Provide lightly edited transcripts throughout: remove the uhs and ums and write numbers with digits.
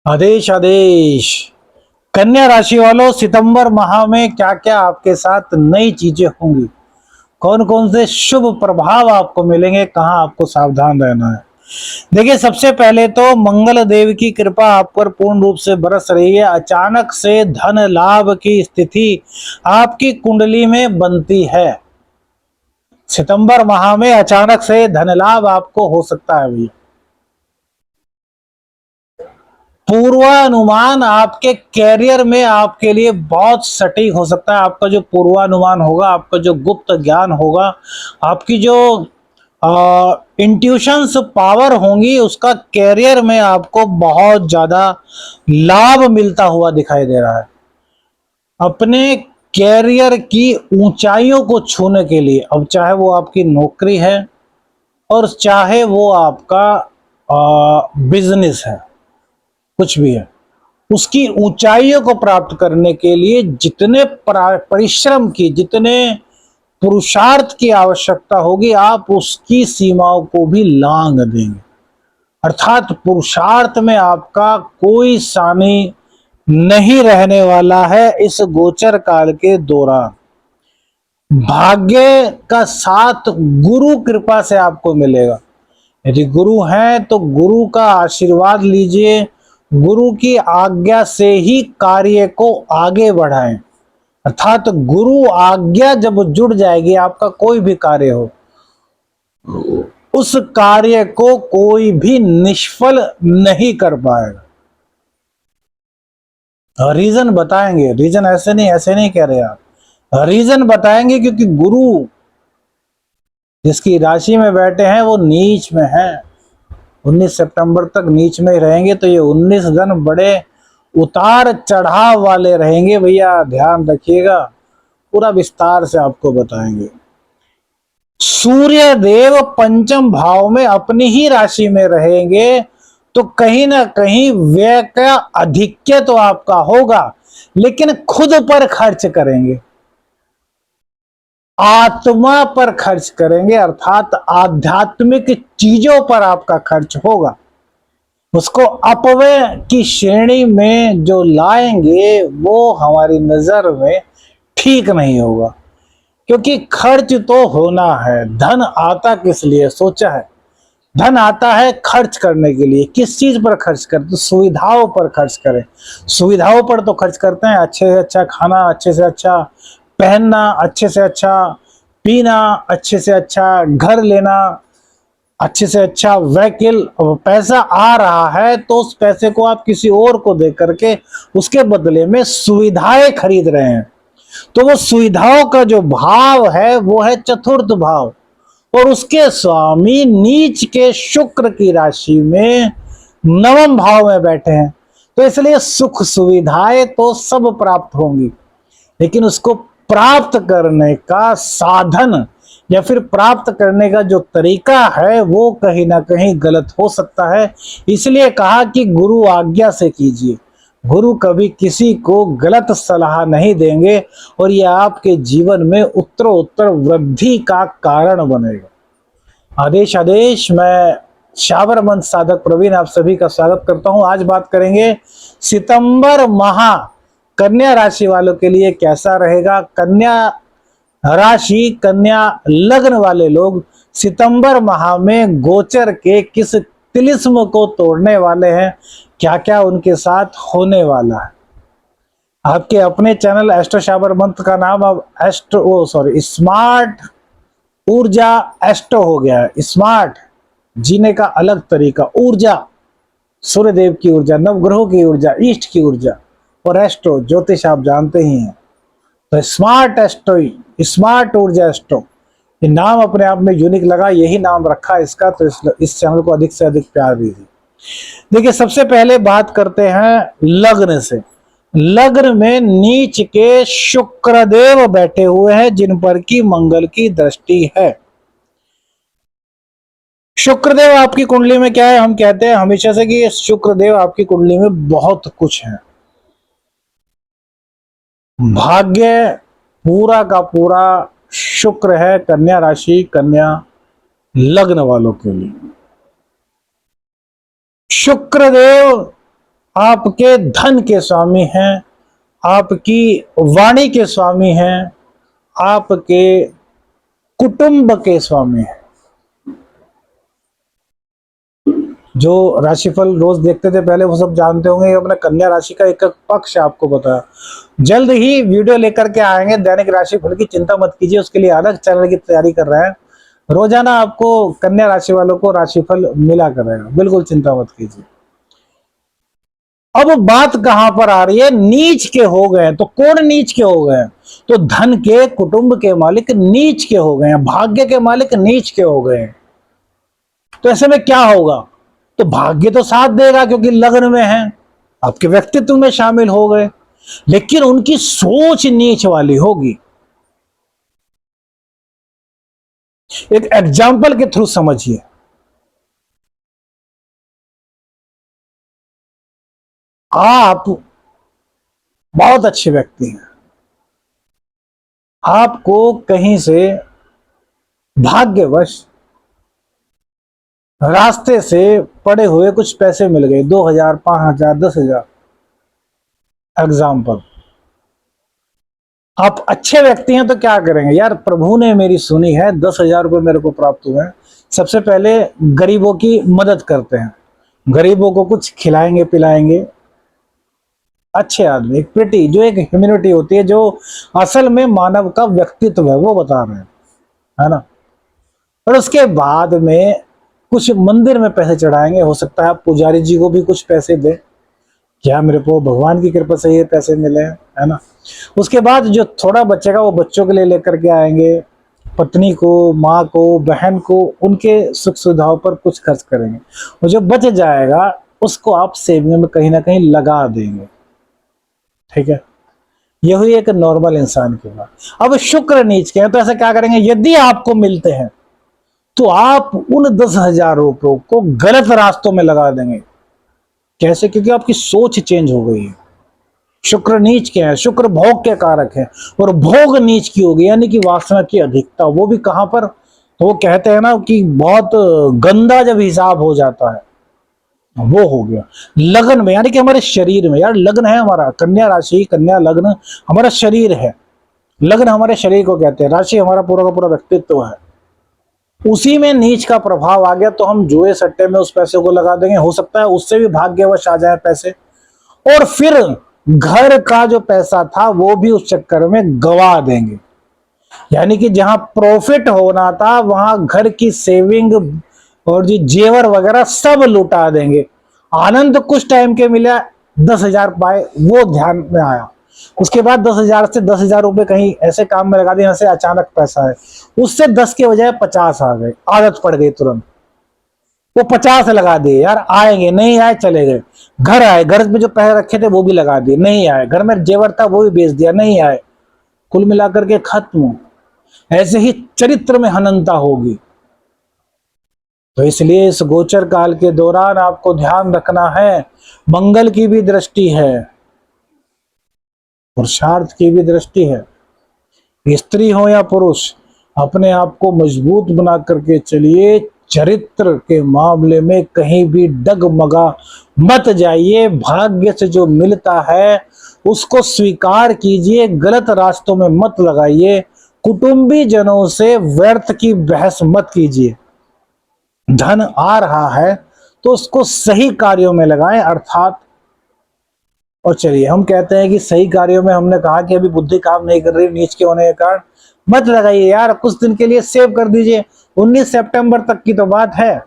आदेश आदेश। कन्या राशि वालों, सितंबर माह में क्या क्या आपके साथ नई चीजें होंगी, कौन कौन से शुभ प्रभाव आपको मिलेंगे, कहां आपको सावधान रहना है। देखिए, सबसे पहले तो मंगल देव की कृपा आप पर पूर्ण रूप से बरस रही है। अचानक से धन लाभ की स्थिति आपकी कुंडली में बनती है। सितंबर माह में अचानक से धन लाभ आपको हो सकता है भैया। पूर्वानुमान आपके कैरियर में आपके लिए बहुत सटीक हो सकता है। आपका जो पूर्वानुमान होगा, आपका जो गुप्त ज्ञान होगा, आपकी जो इंट्यूशंस पावर होंगी, उसका कैरियर में आपको बहुत ज्यादा लाभ मिलता हुआ दिखाई दे रहा है। अपने कैरियर की ऊंचाइयों को छूने के लिए, अब चाहे वो आपकी नौकरी है और चाहे वो आपका बिजनेस है, कुछ भी है, उसकी ऊंचाइयों को प्राप्त करने के लिए जितने परिश्रम की, जितने पुरुषार्थ की आवश्यकता होगी, आप उसकी सीमाओं को भी लांघ देंगे। अर्थात पुरुषार्थ में आपका कोई सानी नहीं रहने वाला है। इस गोचर काल के दौरान भाग्य का साथ गुरु कृपा से आपको मिलेगा। यदि गुरु हैं तो गुरु का आशीर्वाद लीजिए, गुरु की आज्ञा से ही कार्य को आगे बढ़ाएं। अर्थात गुरु आज्ञा जब जुड़ जाएगी, आपका कोई भी कार्य हो, उस कार्य को कोई भी निष्फल नहीं कर पाएगा। रीजन बताएंगे, रीजन ऐसे नहीं कह रहे आप, रीजन बताएंगे, क्योंकि गुरु जिसकी राशि में बैठे हैं वो नीच में है। 19 सितंबर तक नीच में ही रहेंगे, तो ये 19 दिन बड़े उतार चढ़ाव वाले रहेंगे भैया, ध्यान रखिएगा। पूरा विस्तार से आपको बताएंगे। सूर्य देव पंचम भाव में अपनी ही राशि में रहेंगे, तो कहीं ना कहीं व्यय का अधिक्य तो आपका होगा, लेकिन खुद पर खर्च करेंगे, आत्मा पर खर्च करेंगे, अर्थात आध्यात्मिक चीजों पर आपका खर्च होगा। उसको अपव्यय की श्रेणी में जो लाएंगे, वो हमारी नजर में ठीक नहीं होगा, क्योंकि खर्च तो होना है। धन आता किस लिए सोचा है? धन आता है खर्च करने के लिए। किस चीज पर खर्च करते? सुविधाओं पर खर्च करें। सुविधाओं पर तो खर्च करते हैं, अच्छे से अच्छा खाना, अच्छे से अच्छा पहनना, अच्छे से अच्छा पीना, अच्छे से अच्छा घर लेना, अच्छे से अच्छा व्हीकल। पैसा आ रहा है तो उस पैसे को आप किसी और को दे करके उसके बदले में सुविधाएं खरीद रहे हैं। तो वो सुविधाओं का जो भाव है वो है चतुर्थ भाव, और उसके स्वामी नीच के शुक्र की राशि में नवम भाव में बैठे हैं। तो इसलिए सुख सुविधाएं तो सब प्राप्त होंगी, लेकिन उसको प्राप्त करने का साधन या फिर प्राप्त करने का जो तरीका है वो कहीं ना कहीं गलत हो सकता है। इसलिए कहा कि गुरु आज्ञा से कीजिए। गुरु कभी किसी को गलत सलाह नहीं देंगे, और यह आपके जीवन में उत्तरोत्तर वृद्धि का कारण बनेगा। आदेश आदेश। मैं शाबर मंत्र साधक प्रवीण आप सभी का स्वागत करता हूं। आज बात करेंगे सितंबर माह कन्या राशि वालों के लिए कैसा रहेगा। कन्या राशि, कन्या लग्न वाले लोग सितंबर माह में गोचर के किस तिलिस्म को तोड़ने वाले हैं, क्या क्या उनके साथ होने वाला है। आपके अपने चैनल एस्ट्रो शाबर मंत्र का नाम अब स्मार्ट ऊर्जा एस्ट्रो हो गया है। स्मार्ट जीने का अलग तरीका, ऊर्जा सूर्यदेव की ऊर्जा, नवग्रहों की ऊर्जा, ईस्ट की ऊर्जा, और एस्ट्रो ज्योतिष आप जानते ही हैं। तो स्मार्ट एस्ट्रो, स्मार्ट ऊर्जा एस्ट्रो, ये नाम अपने आप में यूनिक लगा, यही नाम रखा इसका। तो इस चैनल को अधिक से अधिक प्यार दीजिए। देखिए, सबसे पहले बात करते हैं लग्न से। लग्न में नीच के शुक्रदेव बैठे हुए हैं, जिन पर की मंगल की दृष्टि है। शुक्रदेव आपकी कुंडली में क्या है? हम कहते हैं हमेशा से कि शुक्रदेव आपकी कुंडली में बहुत कुछ है। भाग्य पूरा का पूरा शुक्र है कन्या राशि, कन्या लग्न वालों के लिए। शुक्रदेव आपके धन के स्वामी हैं, आपकी वाणी के स्वामी हैं, आपके कुटुंब के स्वामी हैं। जो राशिफल रोज देखते थे पहले वो सब जानते होंगे, अपने कन्या राशि का एक एक पक्ष आपको बताया। जल्द ही वीडियो लेकर के आएंगे दैनिक राशिफल की, चिंता मत कीजिए, उसके लिए अलग चैनल की तैयारी कर रहे हैं। रोजाना आपको कन्या राशि वालों को राशिफल मिला करेगा, बिल्कुल चिंता मत कीजिए। अब बात कहां पर आ रही है, नीच के हो गए। तो कौन नीच के हो गए? तो धन के, कुटुंब के मालिक नीच के हो गए, भाग्य के मालिक नीच के हो गए। तो ऐसे में क्या होगा? तो भाग्य तो साथ देगा क्योंकि लग्न में है, आपके व्यक्तित्व में शामिल हो गए, लेकिन उनकी सोच नीच वाली होगी। एक एग्जाम्पल के थ्रू समझिए। आप बहुत अच्छे व्यक्ति हैं, आपको कहीं से भाग्यवश रास्ते से पड़े हुए कुछ पैसे मिल गए, 2,000, 5,000, 10,000 एग्जाम्पल। आप अच्छे व्यक्ति हैं तो क्या करेंगे? यार प्रभु ने मेरी सुनी है, 10,000 रुपये मेरे को प्राप्त हुए हैं, सबसे पहले गरीबों की मदद करते हैं, गरीबों को कुछ खिलाएंगे पिलाएंगे। अच्छे आदमी, एक प्रिटी, जो एक ह्यूमैनिटी होती है, जो असल में मानव का व्यक्तित्व है, वो बता रहे हैं, है ना। और उसके बाद में कुछ मंदिर में पैसे चढ़ाएंगे, हो सकता है आप पुजारी जी को भी कुछ पैसे दें, क्या मेरे को भगवान की कृपा से ये पैसे मिले हैं, है ना। उसके बाद जो थोड़ा बचेगा वो बच्चों के लिए लेकर के आएंगे, पत्नी को, माँ को, बहन को, उनके सुख सुविधाओं पर कुछ खर्च करेंगे, और जो बच जाएगा उसको आप सेविंग में कहीं ना कहीं लगा देंगे। ठीक है, ये हुई एक नॉर्मल इंसान की बात। अब शुक्र नीच के हैं, तो ऐसा क्या करेंगे? यदि आपको मिलते हैं तो आप उन 10,000 रुपयों को गलत रास्तों में लगा देंगे। कैसे? क्योंकि आपकी सोच चेंज हो गई है। शुक्र नीच के हैं, शुक्र भोग के कारक है, और भोग नीच की होगी, यानी कि वासना की अधिकता। वो भी कहां पर? तो वो कहते हैं ना कि बहुत गंदा जब हिसाब हो जाता है, वो हो गया लगन में, यानी कि हमारे शरीर में। यार लग्न है हमारा, कन्या राशि, कन्या लग्न हमारा शरीर है, लग्न हमारे शरीर को कहते हैं, राशि हमारा पूरा का पूरा व्यक्तित्व है। उसी में नीच का प्रभाव आ गया तो हम जुए सट्टे में उस पैसे को लगा देंगे, हो सकता है उससे भी भाग्यवश आ जाए पैसे, और फिर घर का जो पैसा था वो भी उस चक्कर में गवा देंगे। यानी कि जहां प्रॉफिट होना था वहां घर की सेविंग और जी जेवर वगैरह सब लुटा देंगे। आनंद कुछ टाइम के मिला, 10,000 पाए, वो ध्यान में आया। उसके बाद 10,000 से 10,000 रुपए कहीं ऐसे काम में लगा दिए, जैसे अचानक पैसा है, उससे 10 के बजाय 50 आ गए, आदत पड़ गई तुरंत, वो 50 लगा दिए। यार आएंगे, नहीं आए चले गए। घर आए, घर में जो पैसे रखे थे वो भी लगा दिए, नहीं आए। घर में जेवर था वो भी बेच दिया, नहीं आए। कुल मिलाकर के खत्म। ऐसे ही चरित्र में हननता होगी। तो इसलिए इस गोचर काल के दौरान आपको ध्यान रखना है, मंगल की भी दृष्टि है, पुरुषार्थ की भी दृष्टि है। स्त्री हो या पुरुष, अपने आप को मजबूत बना करके चलिए, चरित्र के मामले में कहीं भी डगमगा मत जाइए। भाग्य से जो मिलता है उसको स्वीकार कीजिए, गलत रास्तों में मत लगाइए। कुटुंबी जनों से व्यर्थ की बहस मत कीजिए। धन आ रहा है तो उसको सही कार्यों में लगाएं, अर्थात। और चलिए, हम कहते हैं कि सही कार्यों में, हमने कहा कि अभी बुद्धि काम नहीं कर रही नीच के होने के कारण, मत लगाइए यार, कुछ दिन के लिए सेव कर दीजिए। 19 सितंबर तक की तो बात है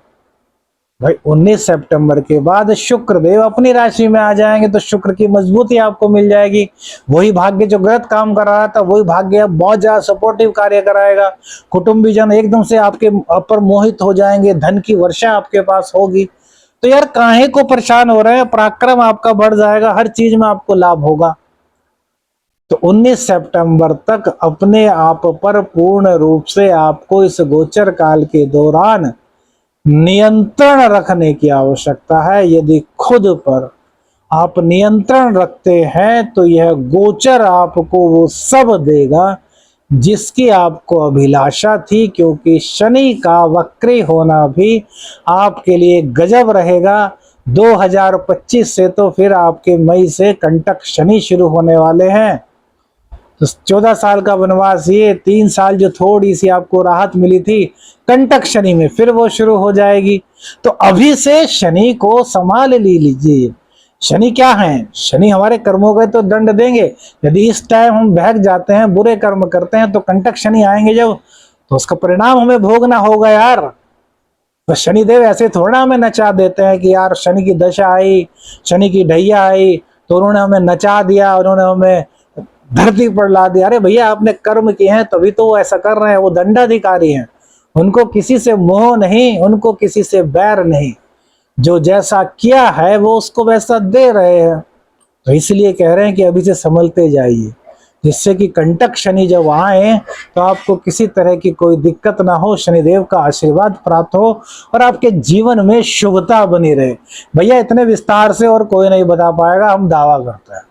भाई। 19 सितंबर के बाद शुक्रदेव अपनी राशि में आ जाएंगे, तो शुक्र की मजबूती आपको मिल जाएगी। वही भाग्य जो गलत काम कर रहा था, वही भाग्य अब बहुत ज्यादा सपोर्टिव कार्य कराएगा। कुटुंबी जन एकदम से आपके ऊपर मोहित हो जाएंगे, धन की वर्षा आपके पास होगी। तो यार काहे को परेशान हो रहे हैं? पराक्रम आपका बढ़ जाएगा, हर चीज में आपको लाभ होगा। तो 19 सितंबर तक अपने आप पर पूर्ण रूप से आपको इस गोचर काल के दौरान नियंत्रण रखने की आवश्यकता है। यदि खुद पर आप नियंत्रण रखते हैं तो यह गोचर आपको वो सब देगा जिसकी आपको अभिलाषा थी, क्योंकि शनि का वक्री होना भी आपके लिए गजब रहेगा। 2025 से तो फिर आपके मई से कंटक शनि शुरू होने वाले हैं। तो 14 साल का वनवास, ये 3 साल जो थोड़ी सी आपको राहत मिली थी कंटक शनि में, फिर वो शुरू हो जाएगी। तो अभी से शनि को संभाल लीजिए। शनि क्या है? शनि हमारे कर्मों का तो दंड देंगे। यदि इस टाइम हम बहक जाते हैं, बुरे कर्म करते हैं, तो कंटक शनि आएंगे जब, तो उसका परिणाम हमें भोगना होगा यार। तो शनिदेव ऐसे थोड़ा हमें नचा देते हैं कि यार शनि की दशा आई, शनि की ढैया आई तो उन्होंने हमें नचा दिया, उन्होंने हमें धरती पर ला दिया। अरे भैया, आपने कर्म किए हैं तभी तो वो ऐसा कर रहे हैं। वो दंडाधिकारी हैं, उनको किसी से मोह नहीं, उनको किसी से बैर नहीं। जो जैसा किया है वो उसको वैसा दे रहे हैं। तो इसलिए कह रहे हैं कि अभी से संभलते जाइए, जिससे कि कंटक शनि जब आए तो आपको किसी तरह की कोई दिक्कत ना हो, शनिदेव का आशीर्वाद प्राप्त हो और आपके जीवन में शुभता बनी रहे। भैया, इतने विस्तार से और कोई नहीं बता पाएगा, हम दावा करते हैं।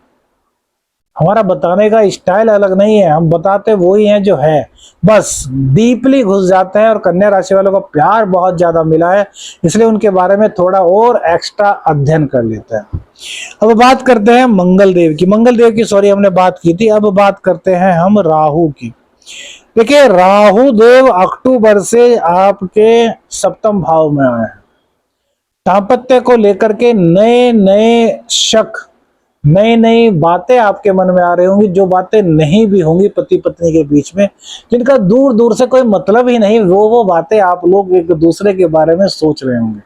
हमारा बताने का स्टाइल अलग नहीं है, हम बताते वही हैं जो है, बस डीपली घुस जाते हैं। और कन्या राशि वालों का प्यार बहुत ज्यादा मिला है, इसलिए उनके बारे में थोड़ा और एक्स्ट्रा अध्ययन कर लेते हैं। अब बात करते हैं मंगल देव की। मंगल देव की सॉरी हमने बात की थी, अब बात करते हैं हम राहु की। देखिए, राहु देव अक्टूबर से आपके सप्तम भाव में आए हैं। दाम्पत्य को लेकर के नए नए शक, नई नई बातें आपके मन में आ रही होंगी, जो बातें नहीं भी होंगी पति पत्नी के बीच में, जिनका दूर दूर से कोई मतलब ही नहीं, वो बातें आप लोग एक दूसरे के बारे में सोच रहे होंगे।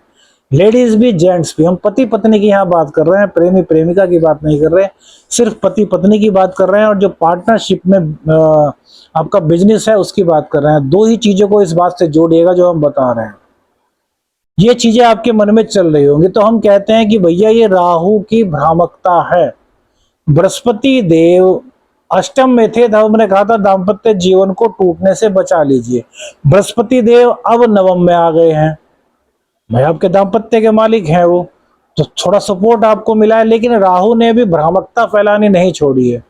लेडीज भी जेंट्स भी। हम पति पत्नी की यहाँ बात कर रहे हैं, प्रेमी प्रेमिका की बात नहीं कर रहे, सिर्फ पति पत्नी की बात कर रहे हैं। और जो पार्टनरशिप में आपका बिजनेस है उसकी बात कर रहे हैं। दो ही चीजों को इस बात से जोड़िएगा जो हम बता रहे हैं। ये चीजें आपके मन में चल रही होंगी। तो हम कहते हैं कि भैया ये राहु की भ्रामकता है। बृहस्पति देव अष्टम में थे, तब हमने कहा था दाम्पत्य जीवन को टूटने से बचा लीजिए। बृहस्पति देव अब नवम में आ गए हैं, भाई आपके दाम्पत्य के मालिक हैं वो, तो थोड़ा सपोर्ट आपको मिला है। लेकिन राहु ने भी भ्रामकता फैलानी नहीं छोड़ी है।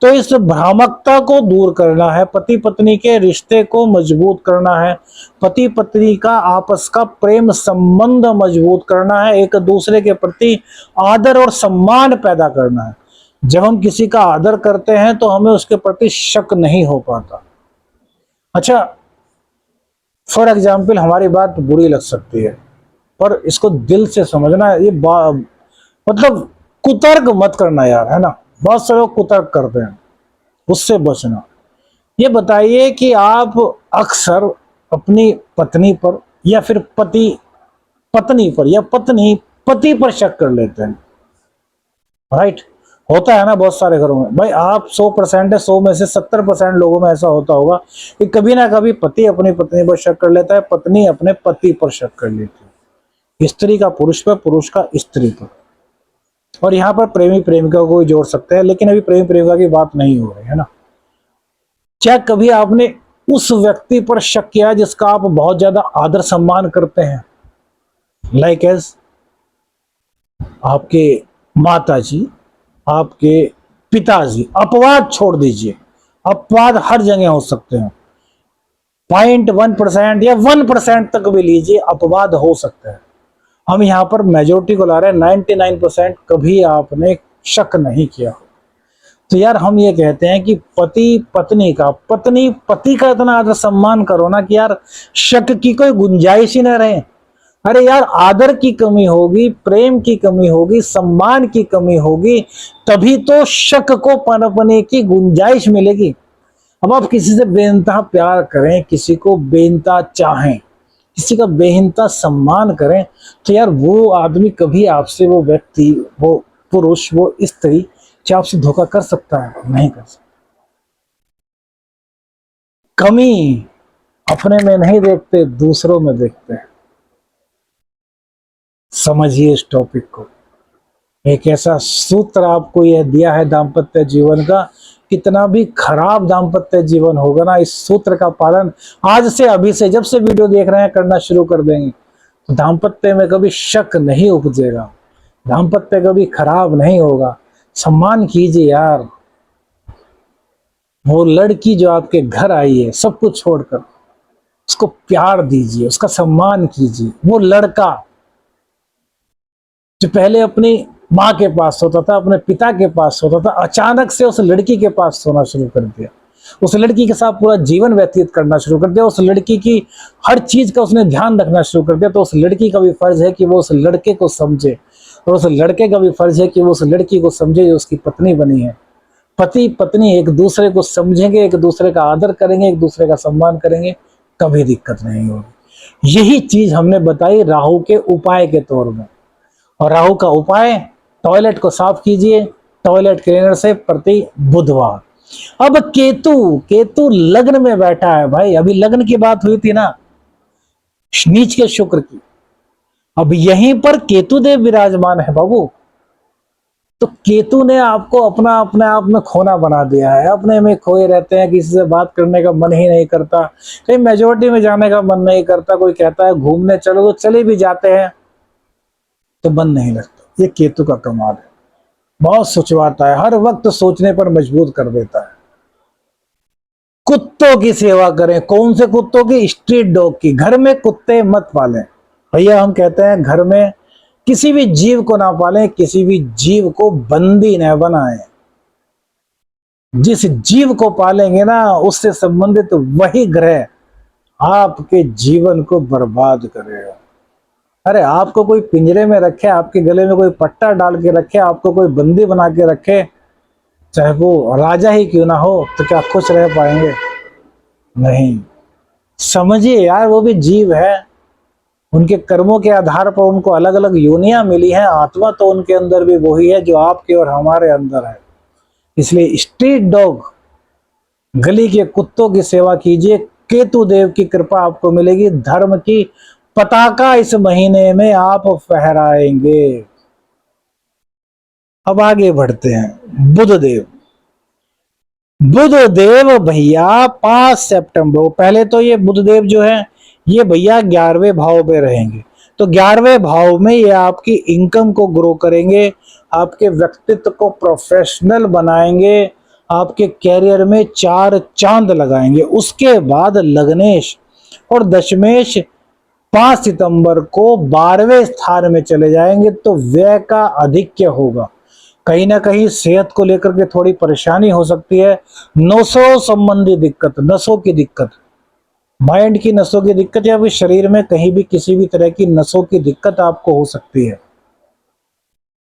तो इस भ्रामकता को दूर करना है, पति पत्नी के रिश्ते को मजबूत करना है, पति पत्नी का आपस का प्रेम संबंध मजबूत करना है, एक दूसरे के प्रति आदर और सम्मान पैदा करना है। जब हम किसी का आदर करते हैं तो हमें उसके प्रति शक नहीं हो पाता। अच्छा, फॉर एग्जाम्पल, हमारी बात बुरी लग सकती है पर इसको दिल से समझना। ये मतलब कुतर्क मत करना यार, है ना। बहुत से लोग कुतर्क करते हैं, उससे बचना। ये बताइए कि आप अक्सर अपनी पत्नी पर या फिर पति पत्नी पर या पत्नी पति पर शक कर लेते हैं, राइट? होता है ना बहुत सारे घरों में। भाई आप 100% है, 100 में से 70% लोगों में ऐसा होता होगा कि कभी ना कभी पति अपनी पत्नी पर शक कर लेता है, पत्नी अपने पति पर शक कर लेती है। स्त्री का पुरुष पर, पुरुष का स्त्री पर। और यहाँ पर प्रेमी प्रेमिका को भी जोड़ सकते हैं, लेकिन अभी प्रेमी प्रेमिका की बात नहीं हो रही है ना। क्या कभी आपने उस व्यक्ति पर शक किया जिसका आप बहुत ज्यादा आदर सम्मान करते हैं? लाइक एज आपके माता जी, आपके पिताजी। अपवाद छोड़ दीजिए, अपवाद हर जगह हो सकते हैं। 0.1% या 1% तक भी लीजिए, अपवाद हो सकते हैं। हम यहाँ पर मेजोरिटी को ला रहे हैं, 99% कभी आपने शक नहीं किया। तो यार हम ये कहते हैं कि पति पत्नी का, पत्नी पति का इतना आदर सम्मान करो ना कि यार शक की कोई गुंजाइश ही ना रहे। अरे यार, आदर की कमी होगी, प्रेम की कमी होगी, सम्मान की कमी होगी, तभी तो शक को पनपने की गुंजाइश मिलेगी। अब आप किसी से बेइंतहा प्यार करें, किसी को बेइंतहा चाहें, किसी का बेइंतहा सम्मान करें, तो यार वो आदमी कभी आपसे, वो व्यक्ति, वो पुरुष, वो स्त्री क्या आपसे धोखा कर सकता है? नहीं कर सकता। कमी अपने में नहीं देखते, दूसरों में देखते हैं। समझिए इस टॉपिक को। एक ऐसा सूत्र आपको यह दिया है दाम्पत्य जीवन का, कितना भी खराब दाम्पत्य जीवन होगा ना, इस सूत्र का पालन आज से, अभी से, जब से वीडियो देख रहे हैं करना शुरू कर देंगे तो दाम्पत्य में कभी शक नहीं उपजेगा, दाम्पत्य कभी खराब नहीं होगा। सम्मान कीजिए यार। वो लड़की जो आपके घर आई है, सब कुछ छोड़कर उसको प्यार दीजिए, उसका सम्मान कीजिए। वो लड़का जो पहले अपनी माँ के पास सोता था, अपने पिता के पास सोता था, अचानक से उस लड़की के पास सोना शुरू कर दिया, उस लड़की के साथ पूरा जीवन व्यतीत करना शुरू कर दिया, उस लड़की की हर चीज का उसने ध्यान रखना शुरू कर दिया। तो उस लड़की का भी फर्ज है कि वो उस लड़के को समझे, और उस लड़के का भी फर्ज है कि वो उस लड़की को समझे जो उसकी पत्नी बनी है। पति पत्नी एक दूसरे को समझेंगे, एक दूसरे का आदर करेंगे, एक दूसरे का सम्मान करेंगे, कभी दिक्कत नहीं होगी। यही चीज हमने बताई राहु के उपाय के तौर में। और राहु का उपाय, टॉयलेट को साफ कीजिए टॉयलेट क्लीनर से प्रति बुधवार। अब केतु, केतु लग्न में बैठा है भाई, अभी लग्न की बात हुई थी ना, नीच के शुक्र की, अब यहीं पर केतु देव विराजमान है बाबू। तो केतु ने आपको अपने आप में खोना बना दिया है, अपने में खोए रहते हैं, किसी से बात करने का मन ही नहीं करता, कहीं मेजोरिटी में जाने का मन नहीं करता, कोई कहता है घूमने चलो तो चले भी जाते हैं तो मन नहीं लगता। ये केतु का कमाल है, बहुत सोचवाता है, हर वक्त सोचने पर मजबूर कर देता है। कुत्तों की सेवा करें, कौन से कुत्तों की? स्ट्रीट डॉग की। घर में कुत्ते मत पालें भैया, हम कहते हैं घर में किसी भी जीव को ना पालें, किसी भी जीव को बंदी न बनाएं। जिस जीव को पालेंगे ना, उससे संबंधित वही ग्रह आपके जीवन को बर्बाद करेगा। अरे आपको कोई पिंजरे में रखे, आपके गले में कोई पट्टा डाल के रखे, आपको कोई बंदी बना के रखे, चाहे वो राजा ही क्यों ना हो, तो क्या खुश रह पाएंगे? नहीं। समझिए यार, वो भी जीव है, उनके कर्मों के आधार पर उनको अलग अलग योनियां मिली हैं, आत्मा तो उनके अंदर भी वही है जो आपके और हमारे अंदर है। इसलिए स्ट्रीट डॉग, गली के कुत्तों की सेवा कीजिए, केतु देव की कृपा आपको मिलेगी, धर्म की पताका इस महीने में आप फहराएंगे। अब आगे बढ़ते हैं। बुध देव, बुध देव भैया 5 सितंबर, पहले तो ये बुध देव जो है ये भैया 11वें भाव में रहेंगे। तो 11वें भाव में ये आपकी इनकम को ग्रो करेंगे, आपके व्यक्तित्व को प्रोफेशनल बनाएंगे, आपके कैरियर में 4 चांद लगाएंगे। उसके बाद लग्नेश और दशमेश 5 सितंबर को 12वें स्थान में चले जाएंगे, तो व्यय का अधिक्य होगा, कहीं ना कहीं सेहत को लेकर के थोड़ी परेशानी हो सकती है, नसों संबंधी दिक्कत, नसों की दिक्कत, माइंड की नसों की दिक्कत, या फिर शरीर में कहीं भी किसी भी तरह की नसों की दिक्कत आपको हो सकती है।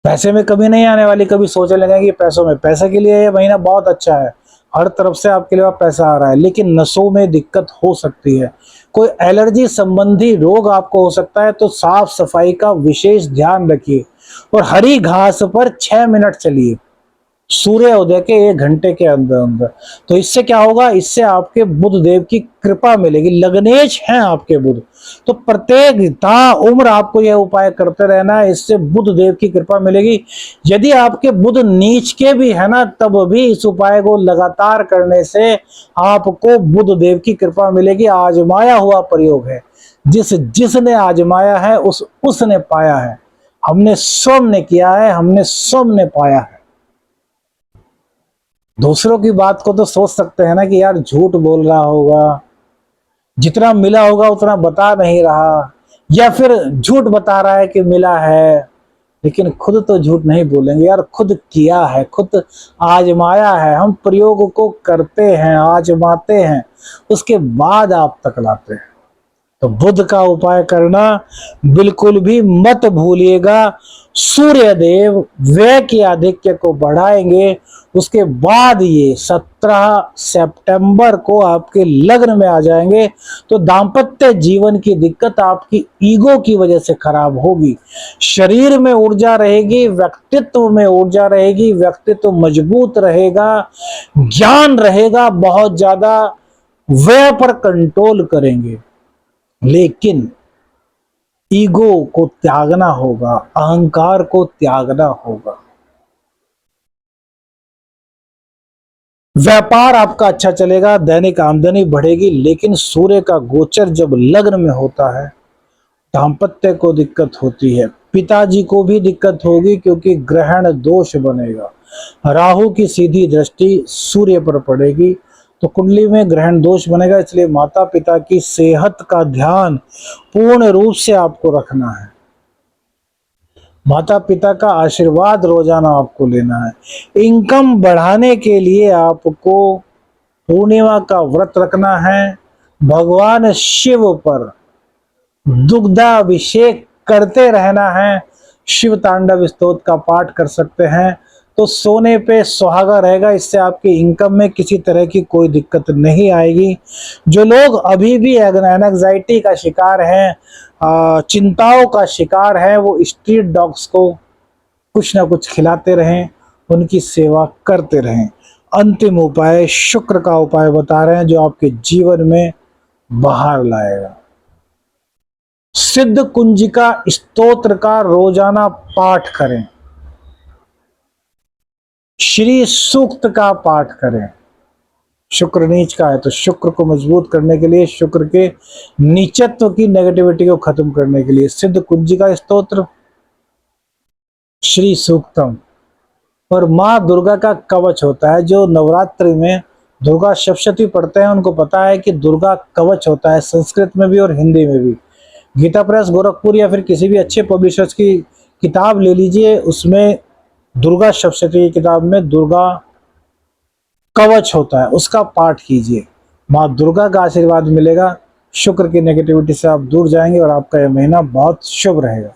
पैसे में कमी नहीं आने वाली, कभी सोचने लगे कि पैसों में, पैसे के लिए ये महीना बहुत अच्छा है, हर तरफ से आपके लिए पैसा आ रहा है, लेकिन नसों में दिक्कत हो सकती है, कोई एलर्जी संबंधी रोग आपको हो सकता है, तो साफ सफाई का विशेष ध्यान रखिए। और हरी घास पर 6 मिनट चलिए सूर्योदय के 1 घंटे के अंदर अंदर, तो इससे क्या होगा, इससे आपके बुध देव की कृपा मिलेगी। लग्नेश हैं आपके बुध, तो प्रत्येक उम्र आपको यह उपाय करते रहना है, इससे बुध देव की कृपा मिलेगी। यदि आपके बुध नीच के भी है ना, तब भी इस उपाय को लगातार करने से आपको बुध देव की कृपा मिलेगी। आजमाया हुआ प्रयोग है, जिसने आजमाया है उसने पाया है। हमने स्वयं ने किया है, हमने स्वयं ने पाया है। दूसरों की बात को तो सोच सकते हैं ना कि यार झूठ बोल रहा होगा, जितना मिला होगा उतना बता नहीं रहा, या फिर झूठ बता रहा है कि मिला है, लेकिन खुद तो झूठ नहीं बोलेंगे यार, खुद किया है, खुद आजमाया है। हम प्रयोग को करते हैं, आजमाते हैं, उसके बाद आप तक लाते हैं। तो बुध का उपाय करना बिल्कुल भी मत भूलिएगा। सूर्य देव व्यय के आधिक्य को बढ़ाएंगे। उसके बाद ये 17 सितंबर को आपके लग्न में आ जाएंगे, तो दाम्पत्य जीवन की दिक्कत आपकी ईगो की वजह से खराब होगी। शरीर में ऊर्जा रहेगी, व्यक्तित्व में ऊर्जा रहेगी, व्यक्तित्व मजबूत रहेगा, ज्ञान रहेगा बहुत ज्यादा, व्यय पर कंट्रोल करेंगे, लेकिन ईगो को त्यागना होगा, अहंकार को त्यागना होगा। व्यापार आपका अच्छा चलेगा, दैनिक आमदनी बढ़ेगी, लेकिन सूर्य का गोचर जब लग्न में होता है, दाम्पत्य को दिक्कत होती है, पिताजी को भी दिक्कत होगी, क्योंकि ग्रहण दोष बनेगा। राहु की सीधी दृष्टि सूर्य पर पड़ेगी, तो कुंडली में ग्रहण दोष बनेगा, इसलिए माता पिता की सेहत का ध्यान पूर्ण रूप से आपको रखना है। माता पिता का आशीर्वाद रोजाना आपको लेना है। इनकम बढ़ाने के लिए आपको पूर्णिमा का व्रत रखना है। भगवान शिव पर दुग्धाभिषेक करते रहना है। शिव तांडव स्तोत्र का पाठ कर सकते हैं तो सोने पे सुहागा रहेगा। इससे आपकी इनकम में किसी तरह की कोई दिक्कत नहीं आएगी। जो लोग अभी भी एंजाइटी का शिकार हैं, चिंताओं का शिकार है, वो स्ट्रीट डॉग्स को कुछ ना कुछ खिलाते रहें, उनकी सेवा करते रहें। अंतिम उपाय शुक्र का उपाय बता रहे हैं जो आपके जीवन में बाहर लाएगा। सिद्ध कुंजिका स्तोत्र का रोजाना पाठ करें। श्री सूक्त का पाठ करें। शुक्र नीच का है तो शुक्र को मजबूत करने के लिए, शुक्र के नीचत्व की नेगेटिविटी को खत्म करने के लिए सिद्ध कुंजिका स्तोत्र, श्री सूक्तम और माँ दुर्गा का कवच होता है। जो नवरात्रि में दुर्गा सप्तशती पढ़ते हैं उनको पता है कि दुर्गा कवच होता है, संस्कृत में भी और हिंदी में भी। गीता प्रेस गोरखपुर या फिर किसी भी अच्छे पब्लिशर्स की किताब ले लीजिए, उसमें दुर्गा सप्तशती की किताब में दुर्गा कवच होता है, उसका पाठ कीजिए। माँ दुर्गा का आशीर्वाद मिलेगा, शुक्र की नेगेटिविटी से आप दूर जाएंगे और आपका यह महीना बहुत शुभ रहेगा।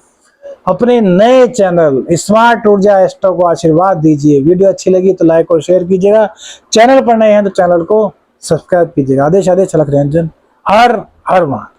अपने नए चैनल स्मार्ट ऊर्जा एस्ट्रो को आशीर्वाद दीजिए। वीडियो अच्छी लगी तो लाइक और शेयर कीजिएगा। चैनल पर नए हैं तो चैनल को सब्सक्राइब कीजिएगा। आदेश आदेश छलक रंजन। हर हर महादेव।